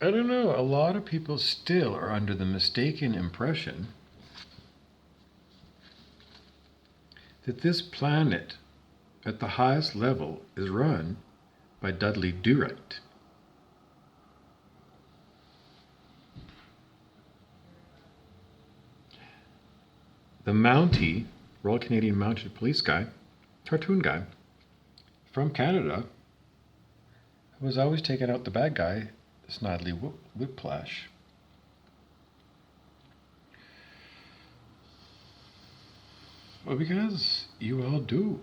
I don't know, a lot of people still are under the mistaken impression that this planet at the highest level is run by Dudley Do-Right. The Mountie, Royal Canadian Mounted Police guy, cartoon guy, from Canada, was always taking out the bad guy, Snidely Whiplash. Well, because you all do.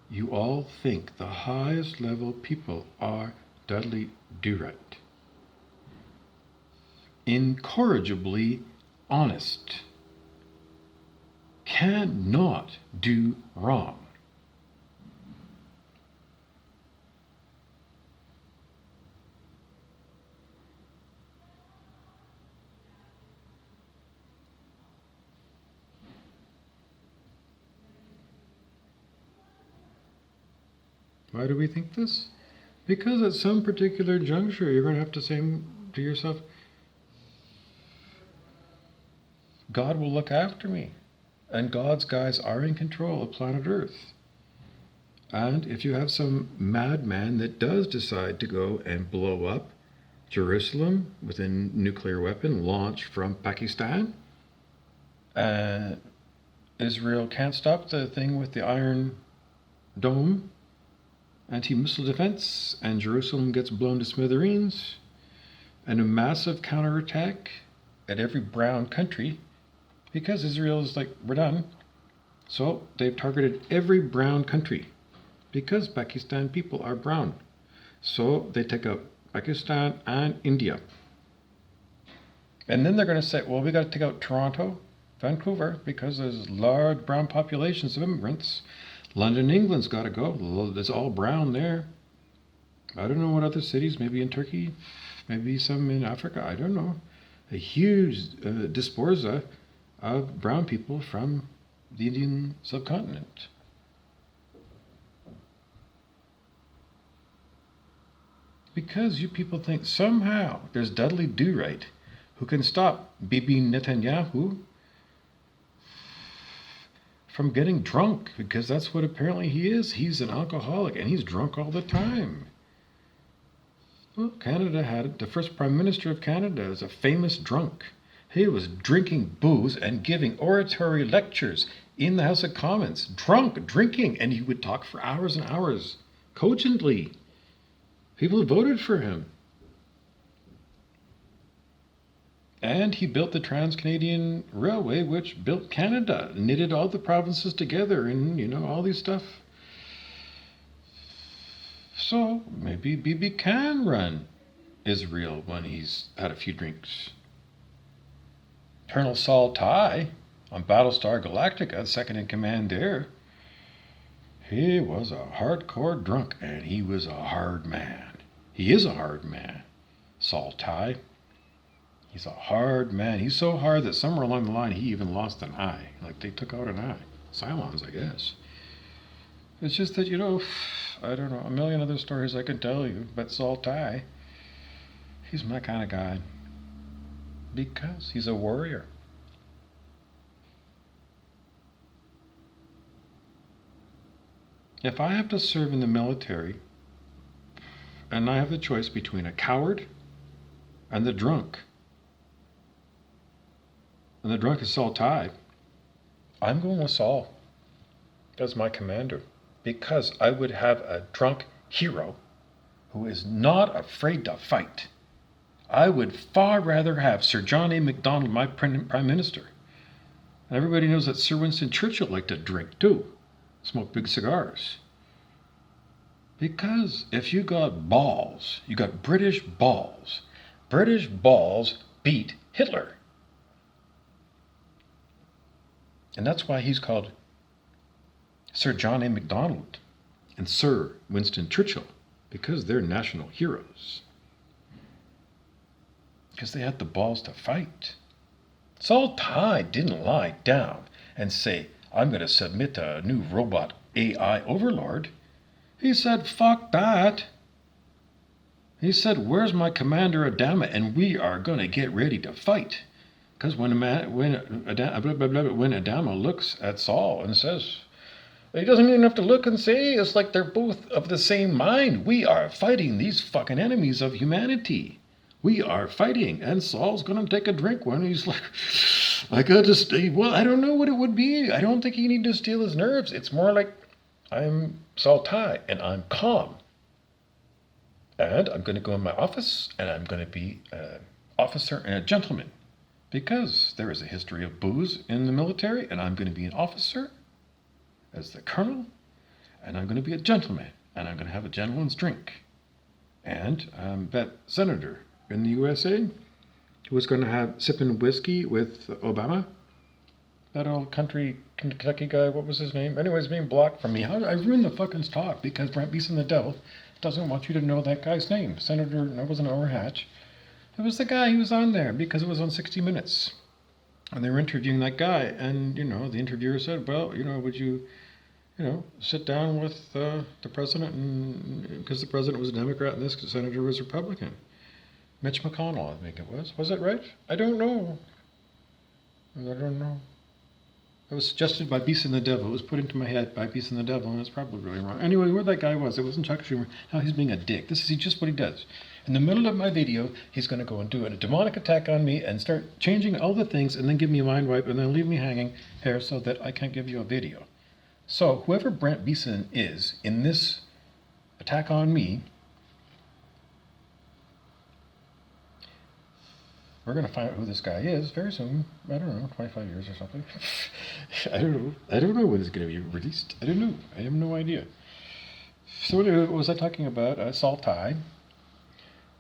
You all think the highest level people are Dudley Do-Right. Incorrigibly honest. Cannot do wrong. Why do we think this? Because at some particular juncture, you're going to have to say to yourself, God will look after me. And God's guys are in control of planet Earth. And if you have some madman that does decide to go and blow up Jerusalem with a nuclear weapon launched from Pakistan, Israel can't stop the thing with the Iron Dome anti-missile defense, and Jerusalem gets blown to smithereens, and a massive counterattack at every brown country, because Israel is like, we're done. So they've targeted every brown country, because Pakistan people are brown. So they take out Pakistan and India. And then they're going to say, well, we got to take out Toronto, Vancouver, because there's large brown populations of immigrants. London, England's got to go. It's all brown there. I don't know what other cities, maybe in Turkey, maybe some in Africa, I don't know. A huge diaspora of brown people from the Indian subcontinent. Because you people think somehow there's Dudley Do-Right who can stop Bibi Netanyahu from getting drunk, because that's what apparently he is. He's an alcoholic and he's drunk all the time. Well, Canada had it. The first Prime Minister of Canada is a famous drunk. He was drinking booze and giving oratory lectures in the House of Commons, drunk, drinking, and he would talk for hours and hours, cogently. People voted for him. And he built the Trans-Canadian Railway, which built Canada, knitted all the provinces together, and, all these stuff. So maybe Bibi can run Israel when he's had a few drinks. Colonel Saul Tighe on Battlestar Galactica, second in command there, he was a hardcore drunk, and he was a hard man. He is a hard man, Saul Tighe. He's a hard man. He's so hard that somewhere along the line he even lost an eye. Like they took out an eye. Cylons, I guess. It's just that, I don't know, a million other stories I could tell you, but Saul Tighe, he's my kind of guy. Because he's a warrior. If I have to serve in the military, and I have the choice between a coward and the drunk, and the drunk is Saul Tighe, I'm going with Saul as my commander, because I would have a drunk hero who is not afraid to fight. I would far rather have Sir John A. Macdonald, my Prime Minister. And everybody knows that Sir Winston Churchill liked to drink too, smoke big cigars. Because if you got balls, you got British balls. British balls beat Hitler. And that's why he's called Sir John A. Macdonald and Sir Winston Churchill, because they're national heroes. Because they had the balls to fight. Saul Tighe didn't lie down and say, I'm going to submit to a new robot AI overlord. He said, fuck that. He said, "Where's my Commander Adama? And we are going to get ready to fight." Because when Adama looks at Saul and says, he doesn't even have to look and say, it's like they're both of the same mind. We are fighting these fucking enemies of humanity. We are fighting. And Saul's going to take a drink when he's like, I got to stay. Well, I don't know what it would be. I don't think you need to steal his nerves. It's more like, I'm Saul Tai and I'm calm. And I'm going to go in my office and I'm going to be an officer and a gentleman. Because there is a history of booze in the military, and I'm going to be an officer as the colonel, and I'm going to be a gentleman, and I'm going to have a gentleman's drink. And that senator in the USA who was going to have sipping whiskey with Obama, that old country Kentucky guy, what was his name? Anyways, being blocked from me. I ruined the fucking talk because Brent Beeson the Devil doesn't want you to know that guy's name. Senator, no, it wasn't Orhatch. It was the guy who was on there because it was on 60 Minutes. And they were interviewing that guy. And, the interviewer said, well, would you, sit down with the president? And because the president was a Democrat and this senator was Republican. Mitch McConnell, I think it was. Was it right? I don't know. It was suggested by Beeson the Devil. It was put into my head by Beeson the Devil, and it's probably really wrong. Anyway, where that guy was, it wasn't Chuck Schumer. Now he's being a dick. This is just what he does. In the middle of my video, he's going to go and do a demonic attack on me and start changing all the things and then give me a mind wipe and then leave me hanging here so that I can't give you a video. So whoever Brent Beeson is in this attack on me, we're going to find out who this guy is very soon. I don't know, 25 years or something. I don't know when it's going to be released. I don't know. I have no idea. So what was I talking about? Saul Tai.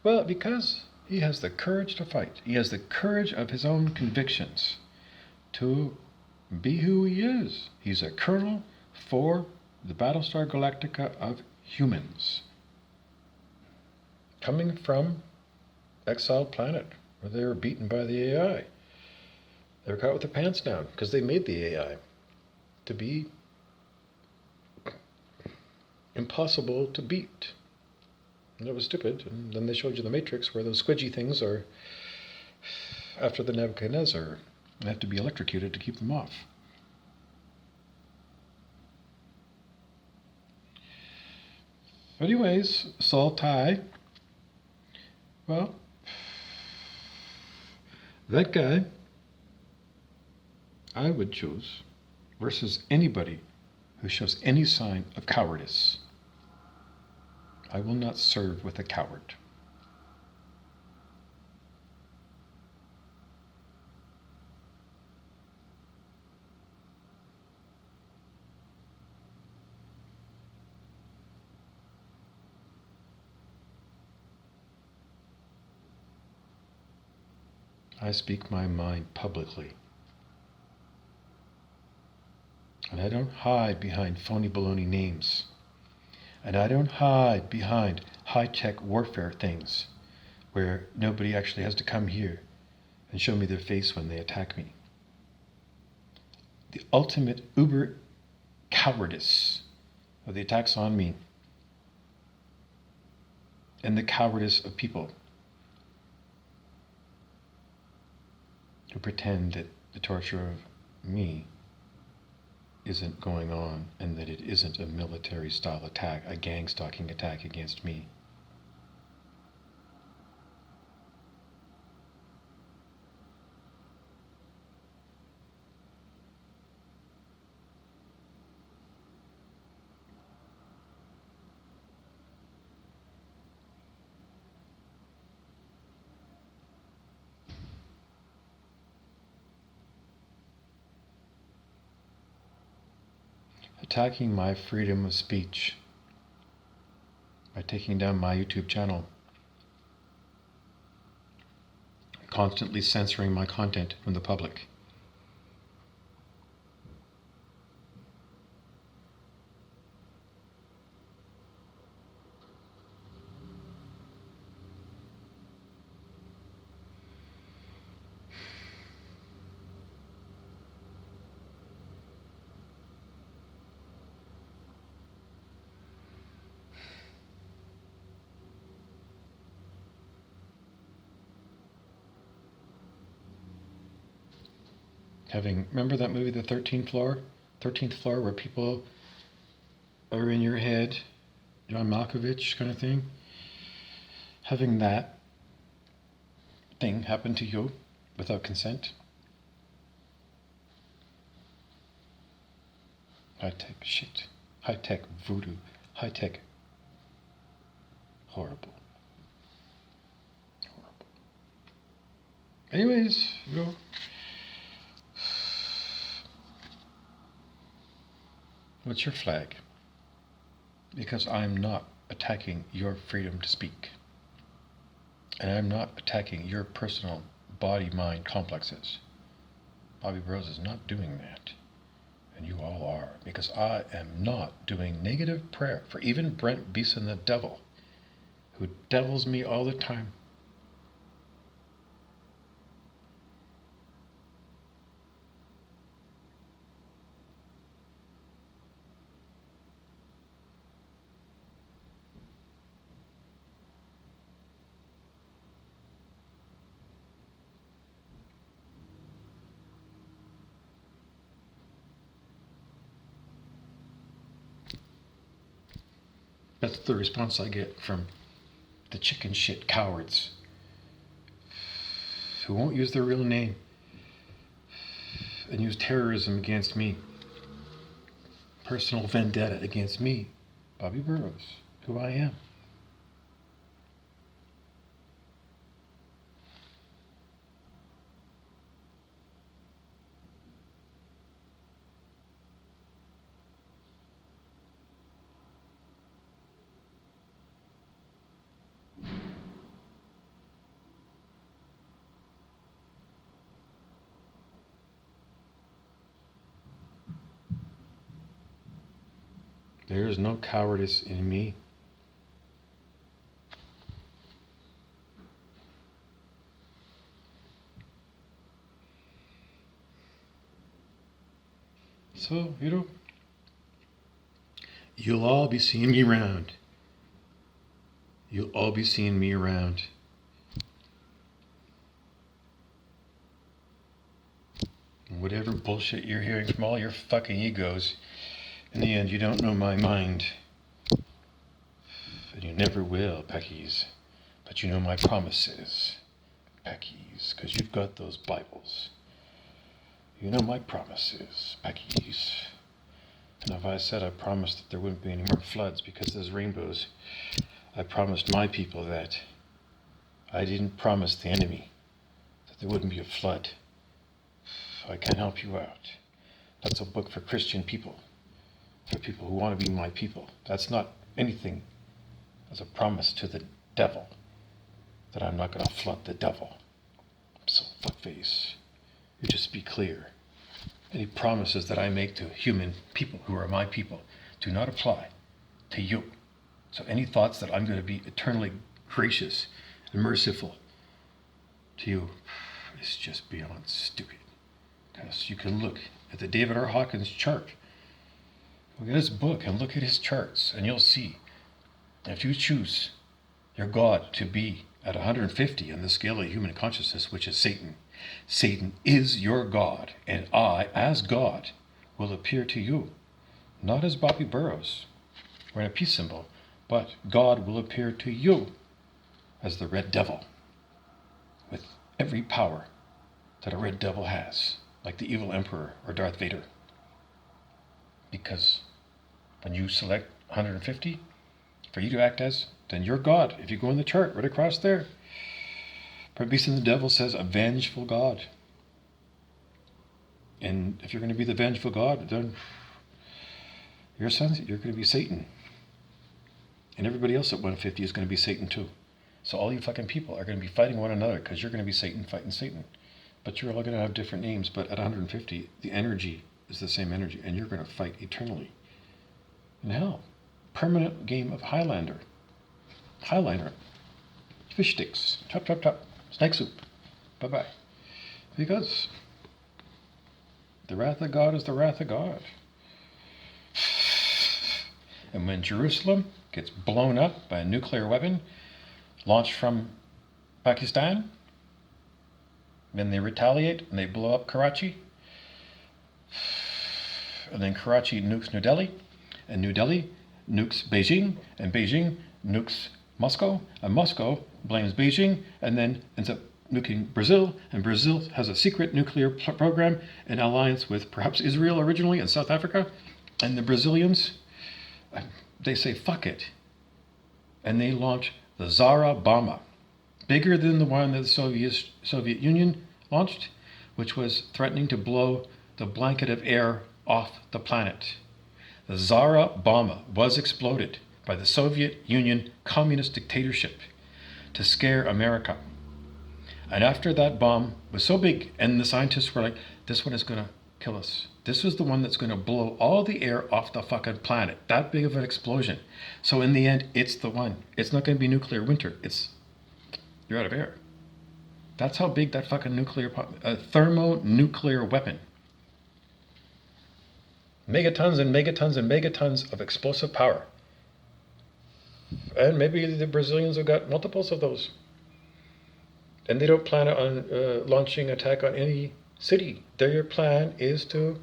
Well, because he has the courage to fight. He has the courage of his own convictions to be who he is. He's a colonel for the Battlestar Galactica of humans. Coming from exiled planet where they were beaten by the AI. They were caught with their pants down because they made the AI to be impossible to beat. And it was stupid. And then they showed you the Matrix where those squidgy things are after the Nebuchadnezzar. They have to be electrocuted to keep them off. Anyways, Saul Tai, well, that guy I would choose versus anybody who shows any sign of cowardice. I will not serve with a coward. I speak my mind publicly. And I don't hide behind phony baloney names. And I don't hide behind high-tech warfare things where nobody actually has to come here and show me their face when they attack me. The ultimate uber cowardice of the attacks on me and the cowardice of people who pretend that the torture of me isn't going on and that it isn't a military-style attack, a gang-stalking attack against me. Attacking my freedom of speech by taking down my YouTube channel, constantly censoring my content from the public. Remember that movie, The 13th Floor? 13th Floor, where people are in your head, John Malkovich kind of thing? Having that thing happen to you without consent? High-tech shit. High-tech voodoo. High-tech horrible. Anyways, what's your flag? Because I'm not attacking your freedom to speak. And I'm not attacking your personal body-mind complexes. Bobby Burrows is not doing that. And you all are. Because I am not doing negative prayer for even Brent Beeson the devil, who devils me all the time. That's the response I get from the chicken shit cowards who won't use their real name and use terrorism against me. Personal vendetta against me, Bobby Burrows, who I am. There is no cowardice in me. So, you'll all be seeing me around. You'll all be seeing me around. And whatever bullshit you're hearing from all your fucking egos, in the end, you don't know my mind. And you never will, Peckies. But you know my promises, Peckies, because you've got those Bibles. You know my promises, Peckies. And if I said I promised that there wouldn't be any more floods because there's rainbows, I promised my people that. I didn't promise the enemy that there wouldn't be a flood. I can help you out. That's a book for Christian people. For people who want to be my people. That's not anything as a promise to the devil that I'm not going to flood the devil. So fuckface. You just be clear. Any promises that I make to human people who are my people do not apply to you. So any thoughts that I'm going to be eternally gracious and merciful to you is just beyond stupid. Because you can look at the David R. Hawkins chart. Look at his book and look at his charts, and you'll see if you choose your God to be at 150 on the scale of human consciousness, which is Satan, Satan is your God, and I, as God, will appear to you, not as Bobby Burrows, wearing a peace symbol, but God will appear to you as the Red Devil, with every power that a Red Devil has, like the evil Emperor or Darth Vader. Because when you select 150 for you to act as, then you're God. If you go in the chart right across there, Beast and the Devil says a vengeful God. And if you're going to be the vengeful God, then you're going to be Satan. And everybody else at 150 is going to be Satan too. So all you fucking people are going to be fighting one another because you're going to be Satan fighting Satan. But you're all going to have different names. But at 150, the energy is the same energy, and you're going to fight eternally in hell. Permanent game of Highlander. Fish sticks. Chop, chop, chop. Snake soup. Bye-bye. Because the wrath of God is the wrath of God. And when Jerusalem gets blown up by a nuclear weapon launched from Pakistan, then they retaliate and they blow up Karachi, And then Karachi nukes New Delhi, and New Delhi nukes Beijing, and Beijing nukes Moscow, and Moscow blames Beijing, and then ends up nuking Brazil, and Brazil has a secret nuclear program in alliance with perhaps Israel originally and South Africa, and the Brazilians, they say fuck it, and they launch the Zara bomber, bigger than the one that the Soviet Union launched, which was threatening to blow the blanket of air off the planet. The Zara bomber was exploded by the Soviet Union communist dictatorship to scare America. And after that bomb was so big, and the scientists were like, this one is going to kill us. This was the one that's going to blow all the air off the fucking planet. That big of an explosion. So in the end, it's the one. It's not going to be nuclear winter. You're out of air. That's how big that fucking thermonuclear weapon. Megatons and megatons and megatons of explosive power. And maybe the Brazilians have got multiples of those. And they don't plan on launching an attack on any city. Their plan is to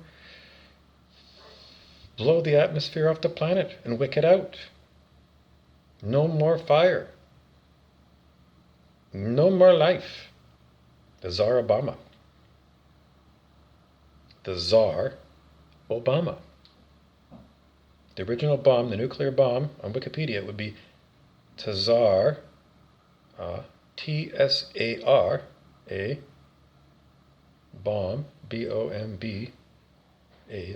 blow the atmosphere off the planet and wick it out. No more fire. No more life. The Tsar Obama. The Tsar Obama. The original bomb, the nuclear bomb, on Wikipedia would be Tsar, T-S-A-R-A, bomb, B-O-M-B-A,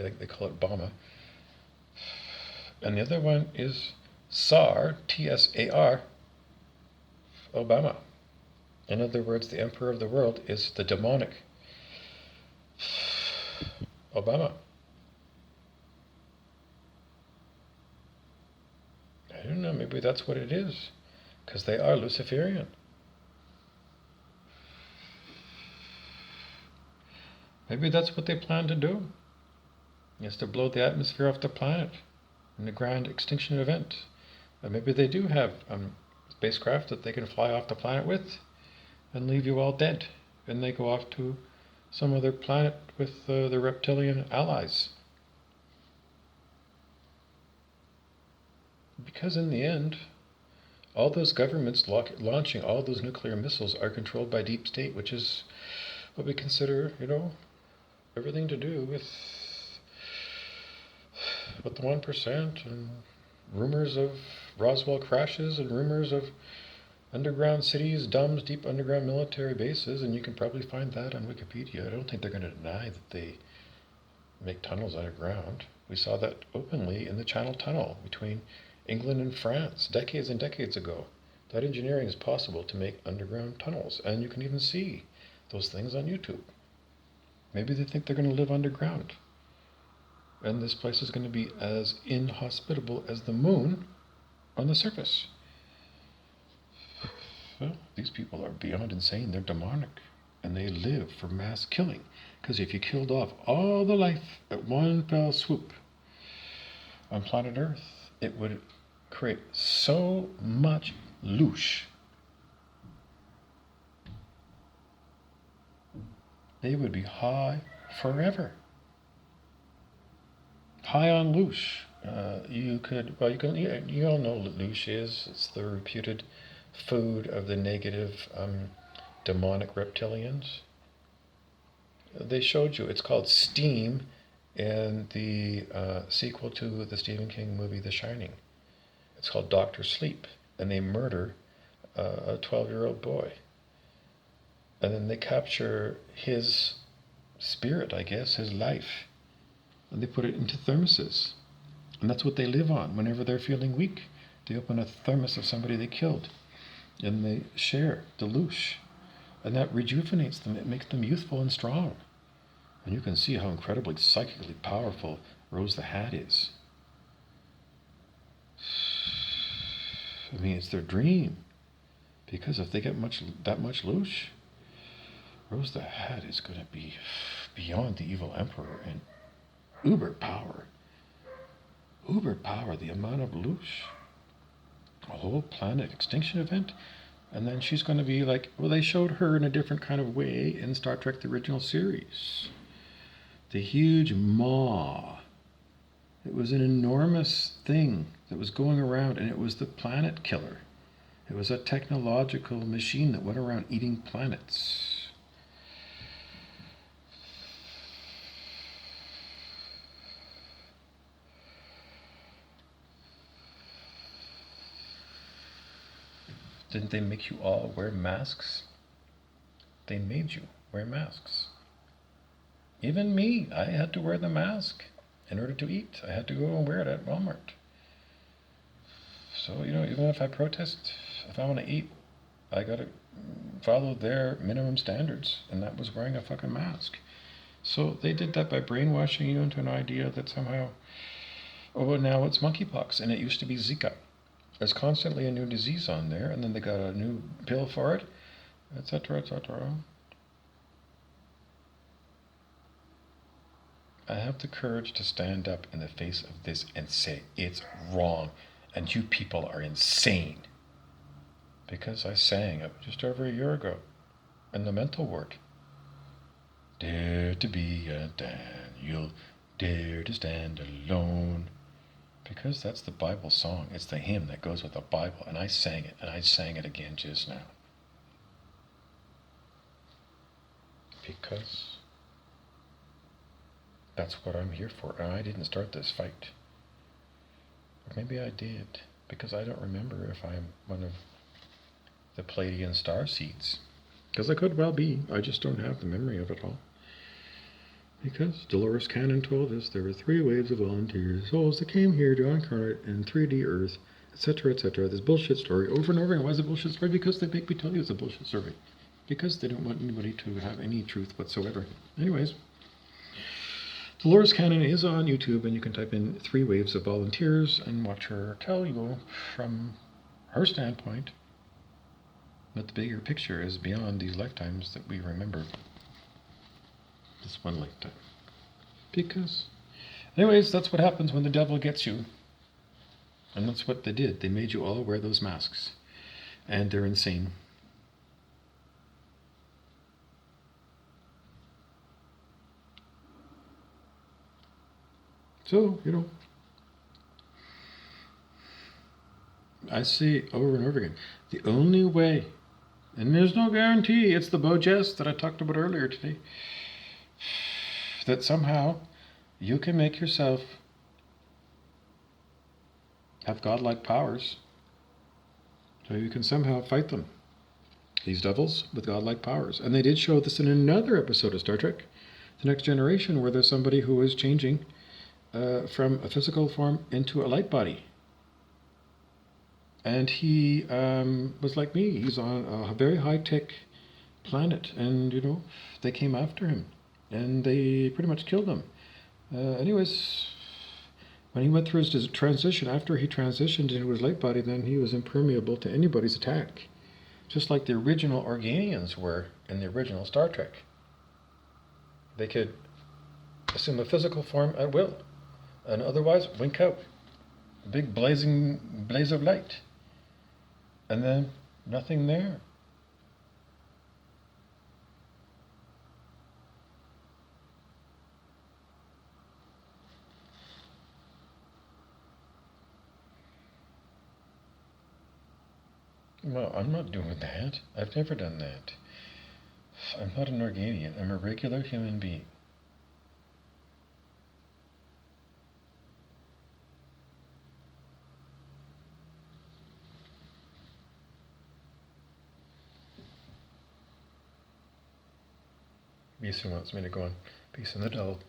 like they call it Obama. And the other one is Tsar, T-S-A-R, Obama. In other words, the emperor of the world is the demonic Obama. I don't know, maybe that's what it is, because they are Luciferian. Maybe that's what they plan to do, is to blow the atmosphere off the planet in a grand extinction event. And maybe they do have spacecraft that they can fly off the planet with and leave you all dead. And they go off to some other planet with the reptilian allies. Because in the end, all those governments launching all those nuclear missiles are controlled by deep state, which is what we consider, everything to do with the 1% and rumors of Roswell crashes and rumors of underground cities, DUMBs, deep underground military bases, and you can probably find that on Wikipedia. I don't think they're going to deny that they make tunnels underground. We saw that openly in the Channel Tunnel between England and France decades and decades ago. That engineering is possible to make underground tunnels, and you can even see those things on YouTube. Maybe they think they're going to live underground, and this place is going to be as inhospitable as the moon on the surface. Well, these people are beyond insane. They're demonic, and they live for mass killing, because if you killed off all the life at one fell swoop on planet Earth, it would create so much loosh. They would be high forever. High on loosh. You all know what loosh is. It's the reputed food of the negative demonic reptilians. They showed you, it's called steam in the sequel to the Stephen King movie The Shining. It's called Dr. Sleep, and they murder a 12-year-old boy. And then they capture his spirit, I guess, his life, and they put it into thermoses. And that's what they live on whenever they're feeling weak. They open a thermos of somebody they killed, and they share the loosh. And that rejuvenates them. It makes them youthful and strong. And you can see how incredibly psychically powerful Rose the Hat is. I mean, it's their dream. Because if they get that much loosh, Rose the Hat is going to be beyond the evil emperor in uber power. Uber power, the amount of loosh. A whole planet extinction event. And then she's going to be like, well, they showed her in a different kind of way in Star Trek, the original series. The huge maw. It was an enormous thing that was going around, and it was the planet killer. It was a technological machine that went around eating planets. Didn't they make you all wear masks? They made you wear masks. Even me, I had to wear the mask in order to eat. I had to go and wear it at Walmart. So, even if I protest, if I want to eat, I gotta follow their minimum standards, and that was wearing a fucking mask. So they did that by brainwashing you into an idea that somehow, now it's monkeypox, and it used to be Zika. There's constantly a new disease on there, and then they got a new pill for it, etc., etc. I have the courage to stand up in the face of this and say it's wrong, and you people are insane. Because I sang it just over a year ago in the mental ward. Dare to be a Daniel, dare to stand alone. Because that's the Bible song. It's the hymn that goes with the Bible, and I sang it, and I sang it again just now. Because that's what I'm here for, and I didn't start this fight. Or maybe I did, because I don't remember if I'm one of the Pleiadian star seeds. Because I could well be, I just don't have the memory of it all. Because Dolores Cannon told us there were 3 waves of volunteers, souls that came here to incarnate in 3D Earth, etc., etc. This bullshit story over and over again. Why is it a bullshit story? Because they make me tell you it's a bullshit story. Because they don't want anybody to have any truth whatsoever. Anyways, Dolores Cannon is on YouTube, and you can type in 3 waves of volunteers and watch her tell you from her standpoint that the bigger picture is beyond these lifetimes that we remember. This one lifetime. Because, anyways, that's what happens when the devil gets you. And that's what they did. They made you all wear those masks. And they're insane. So, I see over and over again, the only way, and there's no guarantee, it's the Bojess that I talked about earlier today, that somehow you can make yourself have godlike powers, so you can somehow fight them, these devils with godlike powers. And they did show this in another episode of Star Trek, The Next Generation, where there's somebody who is changing from a physical form into a light body. And he was like me. He's on a very high-tech planet, and, they came after him. And they pretty much killed him. Anyways, when he went through his transition, after he transitioned into his light body, then he was impermeable to anybody's attack. Just like the original Organians were in the original Star Trek. They could assume a physical form at will, and otherwise wink out. A big blazing blaze of light. And then nothing there. Well, I'm not doing that. I've never done that. I'm not an Organian. I'm a regular human being. Beeson wants me to go on Beeson the Devil.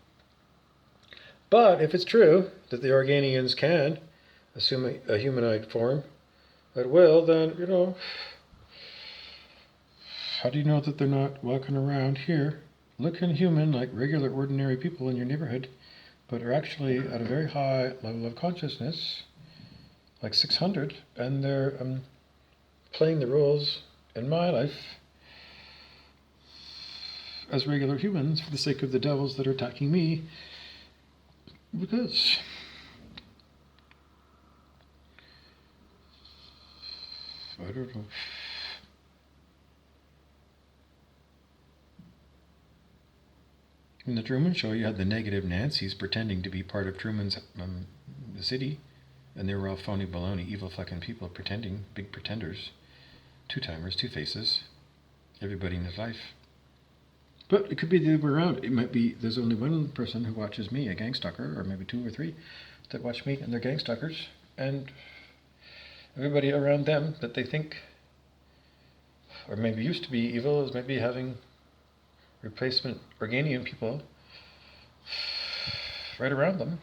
But if it's true that the Organians can assume a humanoid form at will, then, how do you know that they're not walking around here looking human like regular ordinary people in your neighborhood, but are actually at a very high level of consciousness, like 600, and they're playing the roles in my life as regular humans for the sake of the devils that are attacking me, because I don't know. In the Truman Show, you had the negative Nancys pretending to be part of Truman's the city, and they were all phony baloney, evil fucking people pretending, big pretenders, two-timers, two-faces, everybody in his life. But it could be the other way around. It might be there's only one person who watches me, a gang stalker, or maybe two or three that watch me, and they're gang stalkers, and everybody around them that they think, or maybe used to be evil, is maybe having replacement organian people right around them.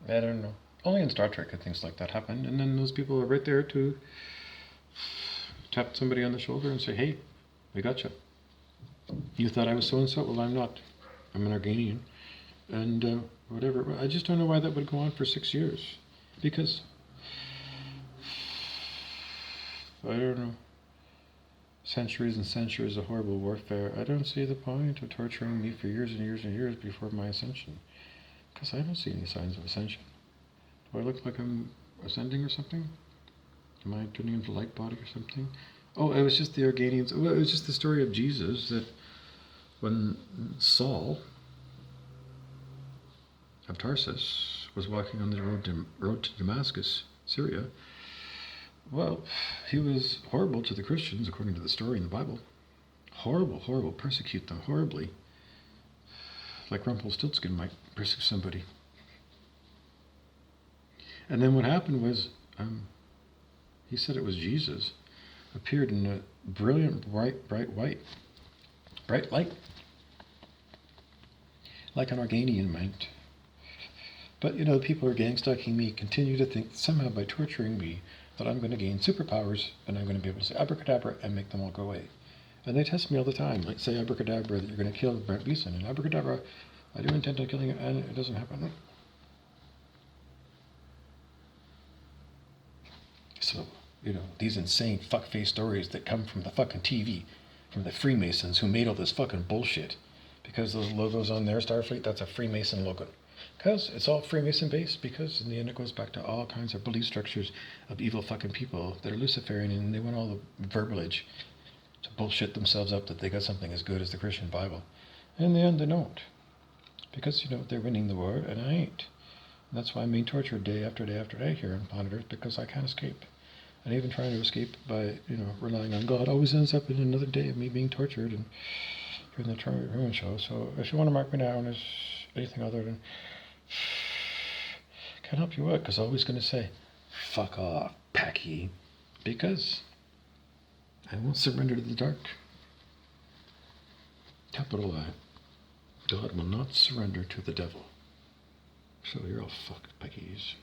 I don't know. Only in Star Trek could things like that happen, and then those people are right there to tap somebody on the shoulder and say, "Hey, we got you. You thought I was so-and-so? Well, I'm not. I'm an Organian." And whatever. I just don't know why that would go on for 6 years. Because, I don't know, centuries and centuries of horrible warfare. I don't see the point of torturing me for years and years and years before my ascension. Because I don't see any signs of ascension. Do I look like I'm ascending or something? Am I turning into light body or something? Oh, it was just the Organians. Well, it was just the story of Jesus that when Saul of Tarsus was walking on the road to Damascus, Syria, well, he was horrible to the Christians, according to the story in the Bible. Horrible, horrible, persecute them horribly. Like Rumpelstiltskin might persecute somebody. And then what happened was, he said it was Jesus, appeared in a brilliant, bright light, like an Organian might. But, the people who are gang stalking me continue to think somehow by torturing me that I'm going to gain superpowers and I'm going to be able to say abracadabra and make them all go away. And they test me all the time, like say abracadabra that you're going to kill Brent Beeson, and abracadabra, I do intend on killing it, and it doesn't happen. So, these insane fuckface stories that come from the fucking TV, from the Freemasons who made all this fucking bullshit. Because those logos on their Starfleet, that's a Freemason logo. Because it's all Freemason based, because in the end it goes back to all kinds of belief structures of evil fucking people that are Luciferian, and they want all the verbalage to bullshit themselves up that they got something as good as the Christian Bible. And in the end they don't. Because, they're winning the war, and I ain't. And that's why I'm being tortured day after day after day here on planet Earth, because I can't escape. And even trying to escape by, relying on God always ends up in another day of me being tortured and doing the Truman Show. So if you want to mark me down as anything other than can't help you out, because I'm always going to say, fuck off, Packy, because I won't surrender to the dark. Capital I. God will not surrender to the devil. So you're all fucked, Packies.